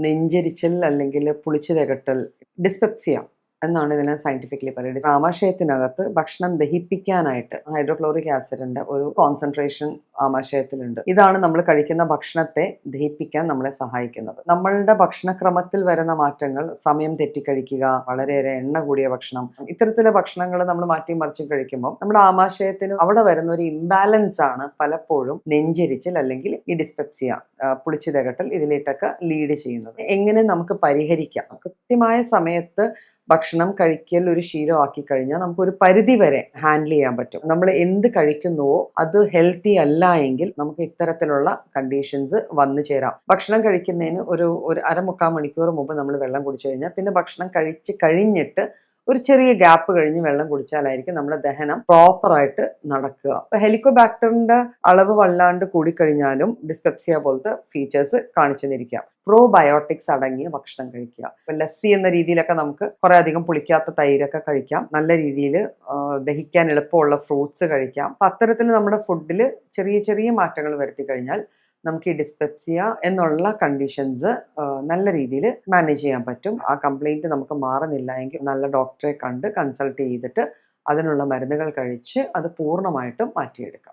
നെഞ്ചരിച്ചൽ അല്ലെങ്കിൽ പുളിച്ചു തികട്ടൽ, ഡിസ്പെപ്സിയ എന്നാണ് ഇതിനെ സയന്റിഫിക്കലി പറയുന്നത്. ആമാശയത്തിനകത്ത് ഭക്ഷണം ദഹിപ്പിക്കാനായിട്ട് ഹൈഡ്രോക്ലോറിക് ആസിഡിന്റെ ഒരു കോൺസെൻട്രേഷൻ ആമാശയത്തിലുണ്ട്. ഇതാണ് നമ്മൾ കഴിക്കുന്ന ഭക്ഷണത്തെ ദഹിപ്പിക്കാൻ നമ്മളെ സഹായിക്കുന്നത്. നമ്മളുടെ ഭക്ഷണക്രമത്തിൽ വരുന്ന മാറ്റങ്ങൾ, സമയം തെറ്റിക്കഴിക്കുക, വളരെയേറെ എണ്ണ കൂടിയ ഭക്ഷണം, ഇത്തരത്തിലെ ഭക്ഷണങ്ങൾ നമ്മൾ മാറ്റി മറിച്ചും കഴിക്കുമ്പോൾ നമ്മുടെ ആമാശയത്തിന് അവിടെ വരുന്ന ഒരു ഇംബാലൻസ് ആണ് പലപ്പോഴും നെഞ്ചരിച്ചൽ അല്ലെങ്കിൽ ഈ ഡിസ്പെപ്സിയ, പുളിച്ചു തികട്ടൽ ഇതിലേട്ടൊക്കെ ലീഡ് ചെയ്യുന്നത്. എങ്ങനെ നമുക്ക് പരിഹരിക്കാം? കൃത്യമായ സമയത്ത് ഭക്ഷണം കഴിക്കൽ ഒരു ശീലമാക്കി കഴിഞ്ഞാൽ നമുക്കൊരു പരിധി വരെ ഹാൻഡിൽ ചെയ്യാൻ പറ്റും. നമ്മൾ എന്ത് കഴിക്കുന്നുവോ അത് ഹെൽത്തി അല്ല എങ്കിൽ നമുക്ക് ഇത്തരത്തിലുള്ള കണ്ടീഷൻസ് വന്നു ചേരാം. ഭക്ഷണം കഴിക്കുന്നതിന് ഒരു അരമുക്കാൽ മണിക്കൂർ മുമ്പ് നമ്മൾ വെള്ളം കുടിച്ചു കഴിഞ്ഞാൽ പിന്നെ ഭക്ഷണം കഴിച്ച് കഴിഞ്ഞിട്ട് ഒരു ചെറിയ ഗ്യാപ്പ് കഴിഞ്ഞ് വെള്ളം കുടിച്ചാലായിരിക്കും നമ്മുടെ ദഹനം പ്രോപ്പറായിട്ട് നടക്കുക. അപ്പൊ ഹെലിക്കോബാക്ടറിന്റെ അളവ് വല്ലാണ്ട് കൂടിക്കഴിഞ്ഞാലും ഡിസ്പെപ്സിയ പോലത്തെ ഫീച്ചേഴ്സ് കാണിച്ചു തന്നിരിക്കാം. പ്രോബയോട്ടിക്സ് അടങ്ങിയ ഭക്ഷണം കഴിക്കുക. ഇപ്പൊ ലസ്സി എന്ന രീതിയിലൊക്കെ നമുക്ക് കുറെ അധികം പുളിക്കാത്ത തൈരൊക്കെ കഴിക്കാം. നല്ല രീതിയിൽ ദഹിക്കാൻ എളുപ്പമുള്ള ഫ്രൂട്ട്സ് കഴിക്കാം. അപ്പൊ അത്തരത്തിൽ നമ്മുടെ ഫുഡിൽ ചെറിയ ചെറിയ മാറ്റങ്ങൾ വരുത്തി കഴിഞ്ഞാൽ നമുക്ക് ഈ ഡിസ്പെപ്സിയ എന്നുള്ള കണ്ടീഷൻസ് നല്ല രീതിയിൽ മാനേജ് ചെയ്യാൻ പറ്റും. ആ കംപ്ലൈൻറ്റ് നമുക്ക് മാറുന്നില്ല എങ്കിൽ നല്ല ഡോക്ടറെ കണ്ട് കൺസൾട്ട് ചെയ്തിട്ട് അതിനുള്ള മരുന്നുകൾ കഴിച്ച് അത് പൂർണ്ണമായിട്ടും മാറ്റിയെടുക്കാം.